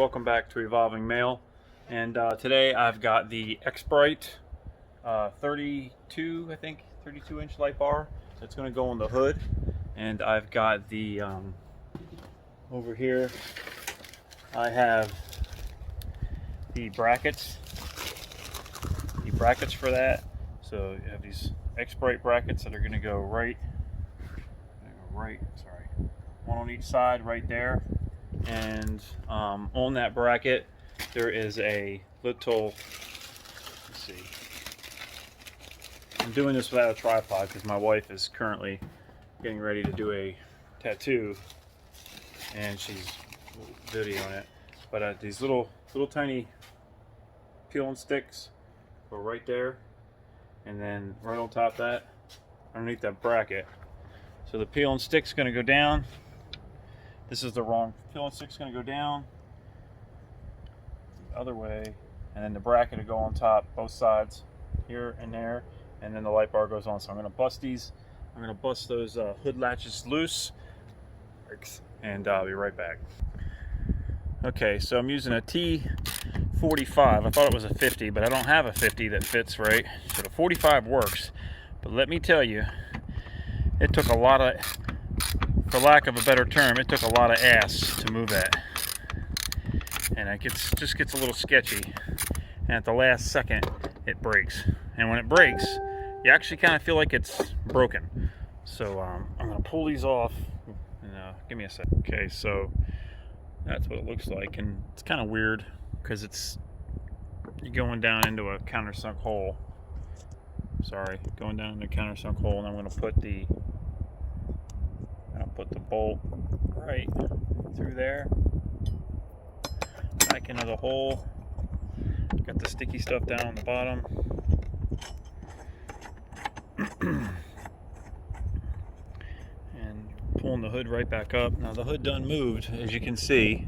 Welcome back to Evolving Mail, and today I've got the Xprite 32, I think 32-inch light bar that's going to go on the hood, and I've got the over here I have the brackets for that. So you have these Xprite brackets that are going to go one on each side right there. And on that bracket there is a little, let's see, I'm doing this without a tripod because my wife is currently getting ready to do a tattoo and she's videoing it, but these little tiny peel and sticks go right there, and then right on top of that, underneath that bracket. So the peel and stick's going to go down. This is the wrong peel and stick's going to go down the other way, and then the bracket will go on top, both sides, here and there, and then the light bar goes on. So I'm going to bust these. I'm going to bust those hood latches loose, and I'll be right back. Okay, so I'm using a T45. I thought it was a 50, but I don't have a 50 that fits right. So the 45 works, but let me tell you, it took a lot of, for lack of a better term, it took a lot of ass to move that, and it just gets a little sketchy, and at the last second it breaks, and when it breaks you actually kind of feel like it's broken. So I'm gonna pull these off, and give me a sec. Okay, so that's what it looks like, and it's kind of weird because you're going down into a countersunk hole. Going down into a countersunk hole, and I'm going to put the bolt right through there, back into the hole. Got the sticky stuff down on the bottom. And pulling the hood right back up. Now the hood done moved, as you can see,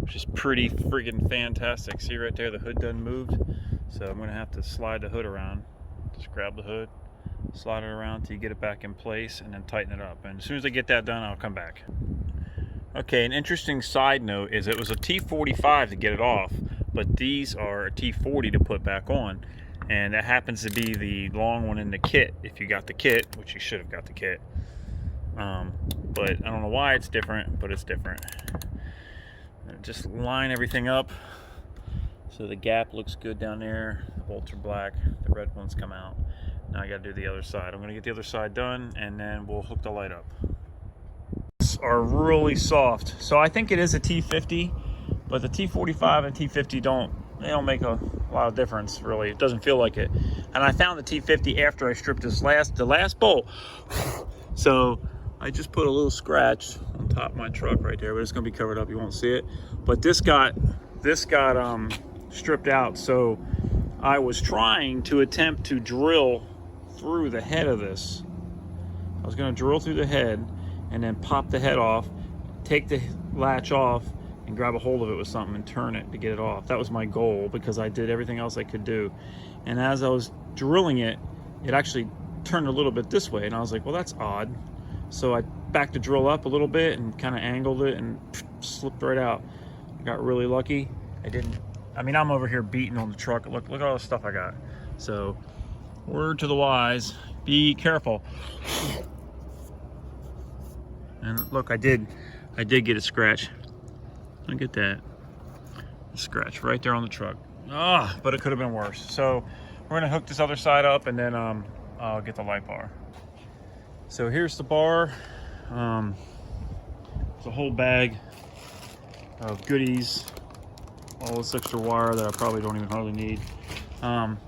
which is pretty friggin' fantastic. See right there, the hood done moved. So I'm going to have to slide the hood around. Just grab the hood, slide it around till you get it back in place, and then tighten it up. And as soon as I get that done, I'll come back. Okay, an interesting side note is it was a T45 to get it off, but these are a T40 to put back on. And that happens to be the long one in the kit, if you got the kit, which you should have got the kit. But I don't know why it's different, but it's different. Just line everything up so the gap looks good down there. The bolts are black, the red ones come out. Now I gotta do the other side. I'm gonna get the other side done, and then we'll hook the light up. These are really soft. So I think it is a T50, but the T45 and T50 don't make a lot of difference, really. It doesn't feel like it. And I found the T50 after I stripped the last bolt. So I just put a little scratch on top of my truck right there, but it's gonna be covered up, you won't see it. But this got stripped out, so I was trying to attempt to drill through the head of this. I was gonna drill through the head and then pop the head off, take the latch off, and grab a hold of it with something and turn it to get it off. That was my goal, because I did everything else I could do. And as I was drilling it, it actually turned a little bit this way, and I was like, well, that's odd. So I backed the drill up a little bit and kind of angled it and slipped right out. I got really lucky. I'm over here beating on the truck. Look at all the stuff I got. So word to the wise, be careful. And look, I did get a scratch. Look at that, a scratch right there on the truck. But it could have been worse. So we're gonna hook this other side up, and then I'll get the light bar. So here's the bar. It's a whole bag of goodies, all this extra wire that I probably don't even hardly need, and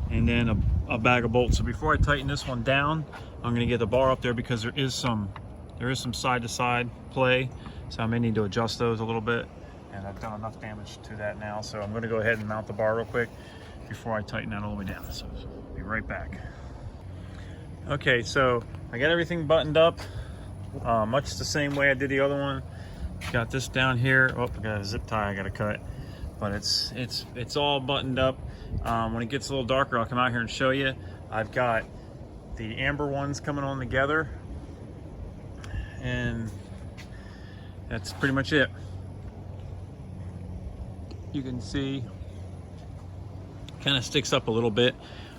then a bag of bolts. So before I tighten this one down, I'm gonna get the bar up there, because there is some side to side play, so I may need to adjust those a little bit, and I've done enough damage to that now. So I'm gonna go ahead and mount the bar real quick before I tighten that all the way down. So I'll be right back. Okay, so I got everything buttoned up, much the same way I did the other one. Got this down here. Oh, I got a zip tie I gotta cut, but it's all buttoned up. When it gets a little darker, I'll come out here and show you. I've got the amber ones coming on together, and that's pretty much it. you can see, kind of sticks up a little bit.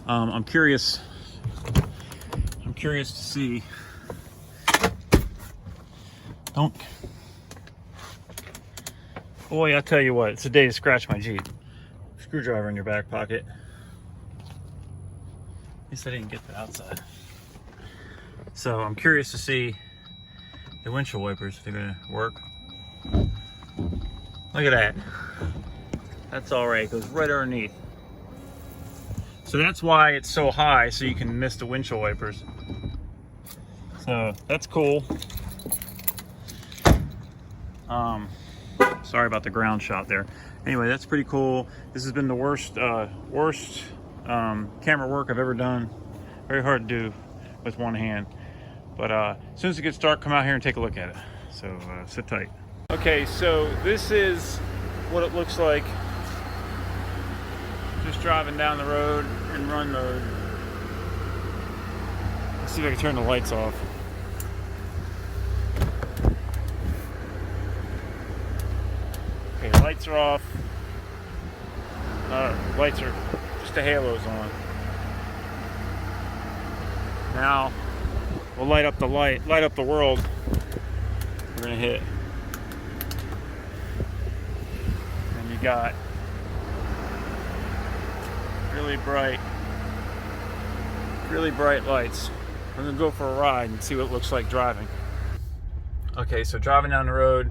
I'm curious to see. Boy, I tell you what, it's a day to scratch my Jeep. Screwdriver in your back pocket. At least I didn't get that outside. So I'm curious to see the windshield wipers, if they're gonna work. Look at that. That's all right, it goes right underneath. So that's why it's so high, so you can miss the windshield wipers. So that's cool. Sorry about the ground shot there. Anyway, that's pretty cool. This has been the worst camera work I've ever done. Very hard to do with one hand. But as soon as it gets dark, come out here and take a look at it. So sit tight. Okay, so this is what it looks like just driving down the road in run mode. Let's see if I can turn the lights off. Okay, lights are off. Lights are just the halos on. Now we'll light up the world. We're gonna hit. And you got really bright lights. We're gonna go for a ride and see what it looks like driving. Okay, so driving down the road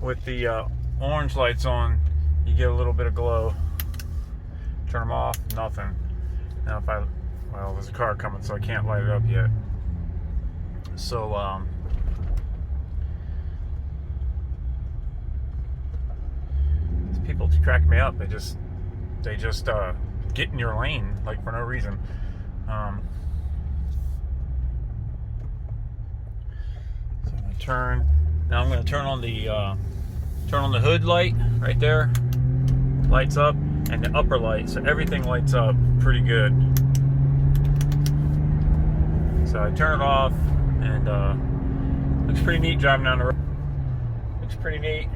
with the orange lights on, you get a little bit of glow. Turn them off, nothing. Now well, there's a car coming, so I can't light it up yet. So these people crack me up. They just get in your lane like for no reason. So I'm gonna turn. Now I'm gonna turn on the hood light right there. Lights up, and the upper light, so everything lights up pretty good. So I turn it off, and looks pretty neat driving down the road. Looks pretty neat.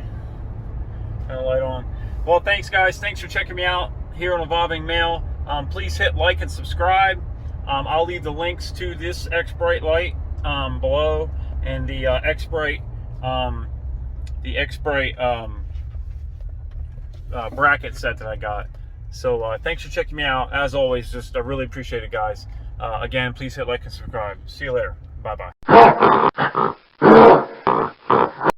Turn the light on. Well, thanks guys. Thanks for checking me out here on Evolving Male. Please hit like and subscribe. I'll leave the links to this Xprite light below, and the Xprite bracket set that I got. So thanks for checking me out. As always, I really appreciate it, guys. Again, please hit like and subscribe. See you later. Bye bye.